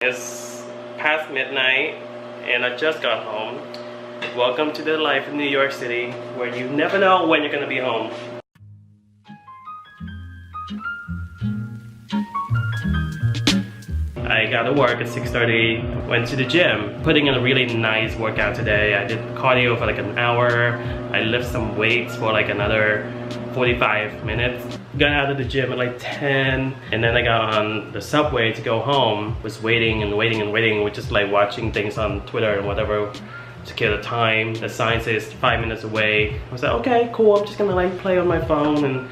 It's past midnight and I just got home. Welcome to the life in New York City where you never know when you're gonna be home. I got to work at 6:30, went to the gym, putting in a really nice workout today. I did cardio for like an hour. I lift some weights for like another 45 minutes. Got out of the gym at like 10 and then I got on the subway to go home. Was waiting and waiting and waiting, which is like watching things on Twitter and whatever to kill the time. The sign says 5 minutes away. I was like, okay, cool, I'm just gonna like play on my phone and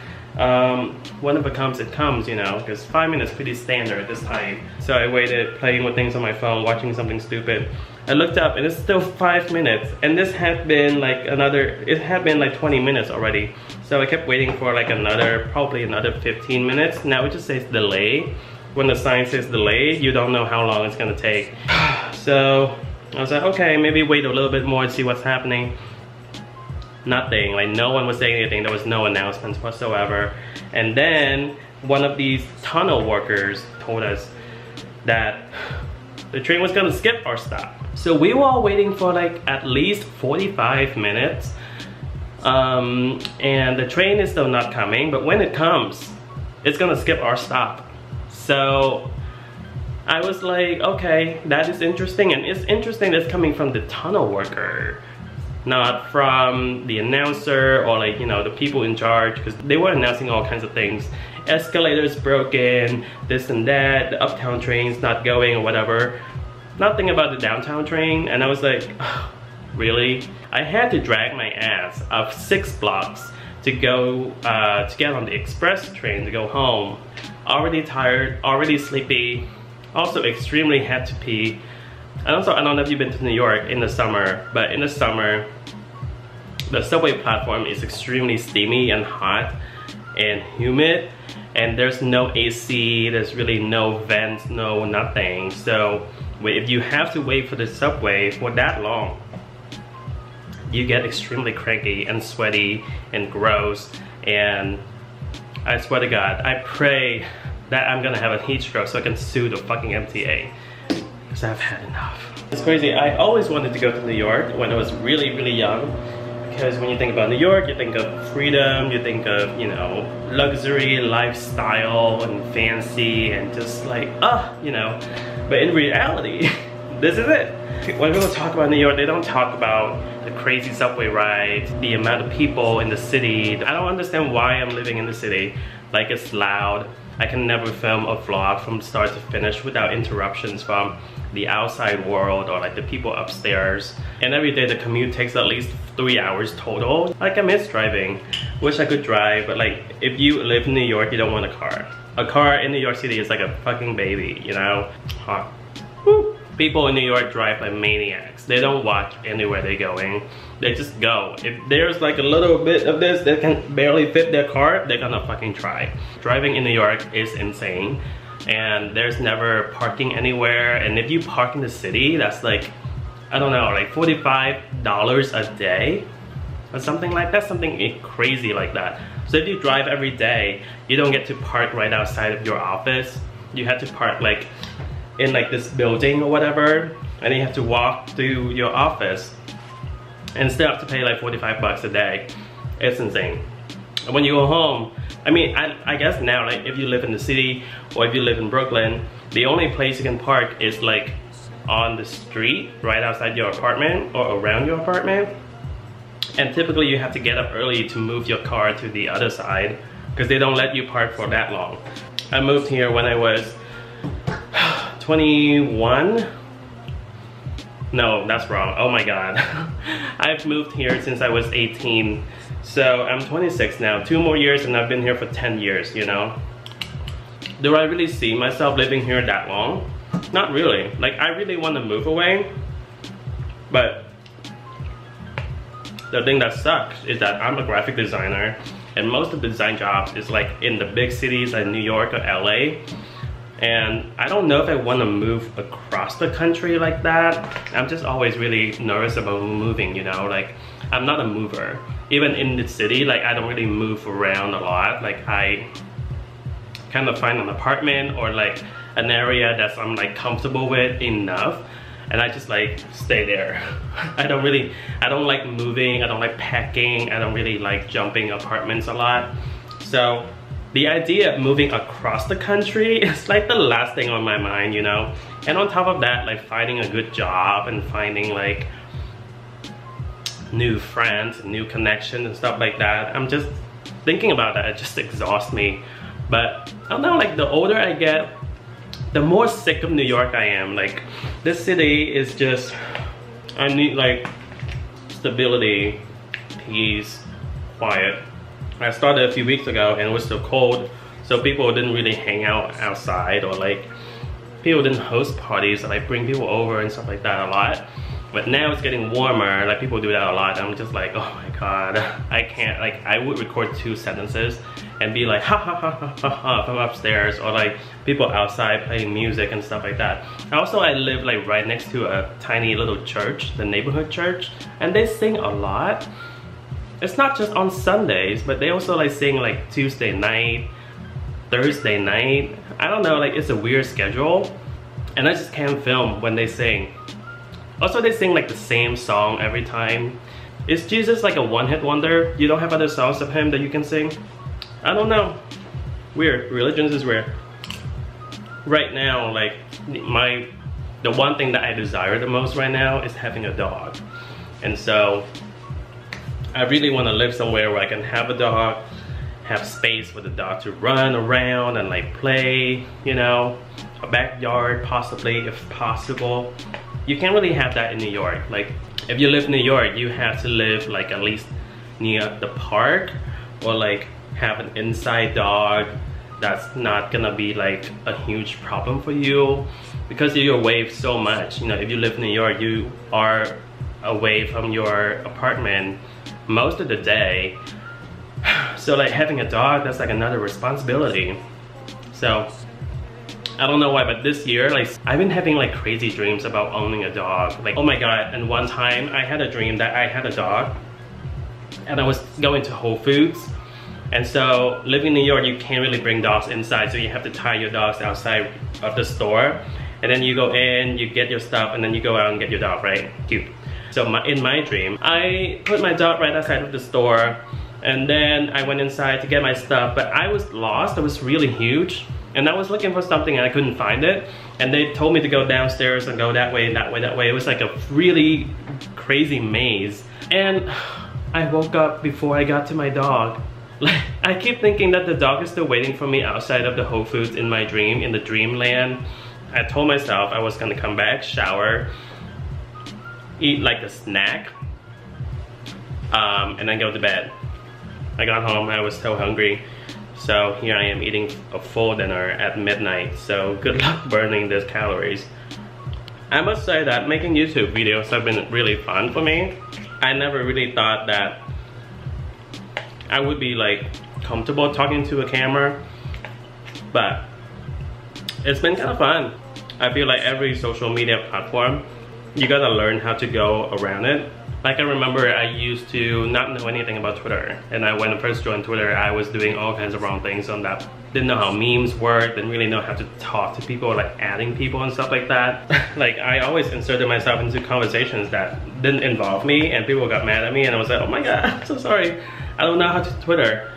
when it comes, it comes, you know, because 5 minutes is pretty standard this time. So I waited, playing with things on my phone, watching something stupid. I looked up and it's still 5 minutes, and this had been like it had been like 20 minutes already. So I kept waiting for like probably another 15 minutes. Now it just says delay. When the sign says delay, you don't know how long it's gonna take. So I was like, okay, maybe wait a little bit more to see what's happening. Nothing, like no one was saying anything. There was no announcements whatsoever. And then one of these tunnel workers told us that the train was gonna skip our stop. So we were all waiting for like at least 45 minutes. And the train is still not coming, but when it comes, it's gonna skip our stop. So I was like, okay, that is interesting. And it's interesting that's coming from the tunnel worker, not from the announcer or like, you know, the people in charge, because they were announcing all kinds of things. Escalators broken, this and that, the uptown train's not going or whatever. Nothing about the downtown train. And I was like, oh, really? I had to drag my ass up 6 blocks to go to get on the express train to go home. Already tired, already sleepy, also extremely had to pee. And also, I don't know if you've been to New York in the summer, but in the summer, the subway platform is extremely steamy and hot and humid, and there's no AC, there's really no vents, no nothing. So if you have to wait for the subway for that long, you get extremely cranky and sweaty and gross. And I swear to God, I pray that I'm gonna have a heat stroke so I can sue the fucking MTA. Because I've had enough. It's crazy. I always wanted to go to New York when I was really, really young. Because when you think about New York, you think of freedom, you think of, you know, luxury, lifestyle, and fancy, and just like, you know. But in reality, this is it. When people talk about New York, they don't talk about the crazy subway rides, the amount of people in the city. I don't understand why I'm living in the city. Like, it's loud. I can never film a vlog from start to finish without interruptions from the outside world or like the people upstairs. And every day the commute takes at least 3 hours total. Like, I miss driving. Wish I could drive, but like, if you live in New York, you don't want a car. A car in New York City is like a fucking baby, you know? Hot. Woo. People in New York drive like maniacs. They don't watch anywhere they're going. They just go. If there's like a little bit of this that can barely fit their car, they're gonna fucking try. Driving in New York is insane. And there's never parking anywhere. And if you park in the city, that's like, I don't know, like $45 a day or something like that, something crazy like that. So if you drive every day, you don't get to park right outside of your office. You have to park like in like this building or whatever, and you have to walk to your office and still have to pay like 45 bucks a day. It's insane. And when you go home, I mean, I guess now, like, if you live in the city or if you live in Brooklyn, the only place you can park is like on the street right outside your apartment or around your apartment. And typically you have to get up early to move your car to the other side because they don't let you park for that long. I moved here when I was 21. No, that's wrong. Oh my God. I've moved here since I was 18. So I'm 26 now. 2 more years and I've been here for 10 years, you know? Do I really see myself living here that long? Not really. Like, I really want to move away. But the thing that sucks is that I'm a graphic designer and most of the design jobs is like in the big cities like New York or LA. And I don't know if I want to move across the country like that. I'm just always really nervous about moving, you know? Like, I'm not a mover. Even in the city, like, I don't really move around a lot. Like, I kind of find an apartment or like an area that I'm like comfortable with enough, and I just like stay there. I don't like moving, I don't like packing, I don't really like jumping apartments a lot. So the idea of moving across the country is like the last thing on my mind, you know? And on top of that, like finding a good job and finding like new friends and new connections and stuff like that. I'm just thinking about that, it just exhausts me. But I don't know, like the older I get, the more sick of New York I am. Like this city is just, I need like stability, peace, quiet. I started a few weeks ago and it was still cold, so people didn't really hang out outside, or like people didn't host parties or like bring people over and stuff like that a lot. But now it's getting warmer, like people do that a lot. I'm just like, oh my god, I can't. Like I would record 2 sentences and be like ha ha ha ha ha ha from upstairs, or like people outside playing music and stuff like that. Also, I live like right next to a tiny little church, the neighborhood church, and they sing a lot. It's not just on Sundays, but they also like sing like Tuesday night, Thursday night. I don't know, like it's a weird schedule, and I just can't film when they sing. Also, they sing like the same song every time. Is Jesus like a one-hit wonder? You don't have other songs of him that you can sing? I don't know. Weird. Religions is weird. Right now, like the one thing that I desire the most right now is having a dog. And so I really want to live somewhere where I can have a dog, have space for the dog to run around and like play, you know, a backyard possibly if possible. You can't really have that in New York. Like if you live in New York, you have to live like at least near the park, or like have an inside dog. That's not gonna be like a huge problem for you because you're away so much. You know, if you live in New York, you are away from your apartment most of the day. So like having a dog, that's like another responsibility. So I don't know why, but this year, like I've been having like crazy dreams about owning a dog. Like, oh my god, and one time I had a dream that I had a dog and I was going to Whole Foods. And so living in New York, you can't really bring dogs inside, so you have to tie your dogs outside of the store. And then you go in, you get your stuff, and then you go out and get your dog, right? Cute. So in my dream, I put my dog right outside of the store, and then I went inside to get my stuff, but I was lost. It was really huge, and I was looking for something and I couldn't find it. And they told me to go downstairs and go that way, that way, that way. It was like a really crazy maze. And I woke up before I got to my dog. Like, I keep thinking that the dog is still waiting for me outside of the Whole Foods in my dream, in the dreamland. I told myself I was gonna come back, shower, eat like a snack, and then go to bed. I got home, I was so hungry. So here I am eating a full dinner at midnight. So good luck burning these calories. I must say that making YouTube videos have been really fun for me. I never really thought that I would be like comfortable talking to a camera, but it's been kind of fun. I feel like every social media platform, you gotta learn how to go around it. Like I remember I used to not know anything about Twitter, and when I first joined Twitter, I was doing all kinds of wrong things on that. Didn't know how memes worked, didn't really know how to talk to people, like adding people and stuff like that. Like I always inserted myself into conversations that didn't involve me, and people got mad at me, and I was like, oh my god, I'm so sorry. I don't know how to Twitter.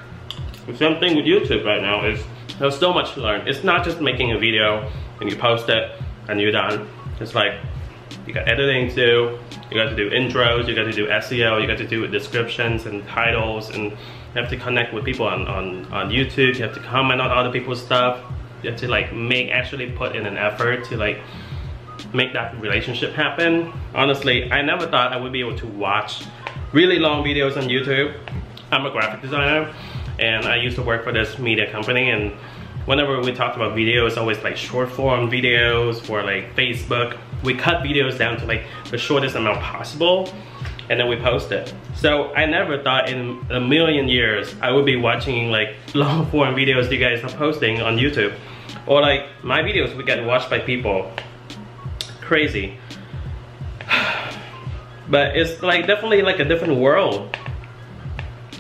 The same thing with YouTube right now is there's so much to learn. It's not just making a video and you post it and you're done. It's like you got editing to do, you got to do intros, you got to do SEO, you got to do descriptions and titles, and you have to connect with people on YouTube, you have to comment on other people's stuff, you have to like actually put in an effort to like make that relationship happen. Honestly, I never thought I would be able to watch really long videos on YouTube. I'm a graphic designer and I used to work for this media company, and whenever we talked about video, it's always like short form videos for like Facebook. We cut videos down to like the shortest amount possible, and then we post it. So I never thought in a million years I would be watching like long form videos you guys are posting on YouTube, or like my videos would get watched by people. Crazy. But it's like definitely like a different world,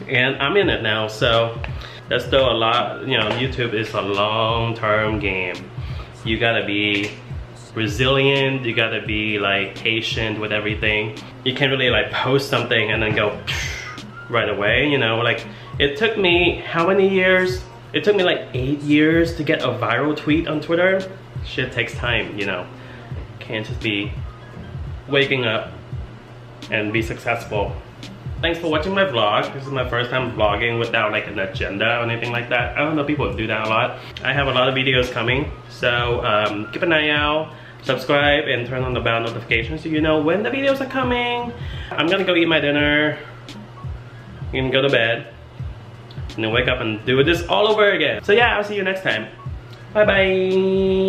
and I'm in it now. So there's still a lot, you know, YouTube is a long-term game. You gotta be resilient, you gotta be like patient with everything. You can't really like post something and then go right away, you know. Like, it took me how many years? It took me like 8 years to get a viral tweet on Twitter. Shit takes time, you know. Can't just be waking up and be successful. Thanks for watching my vlog. This is my first time vlogging without like an agenda or anything like that. I don't know, people do that a lot. I have a lot of videos coming, so keep an eye out, subscribe, and turn on the bell notification so you know when the videos are coming. I'm gonna go eat my dinner, I'm gonna go to bed, and then wake up and do this all over again. So yeah, I'll see you next time. Bye bye.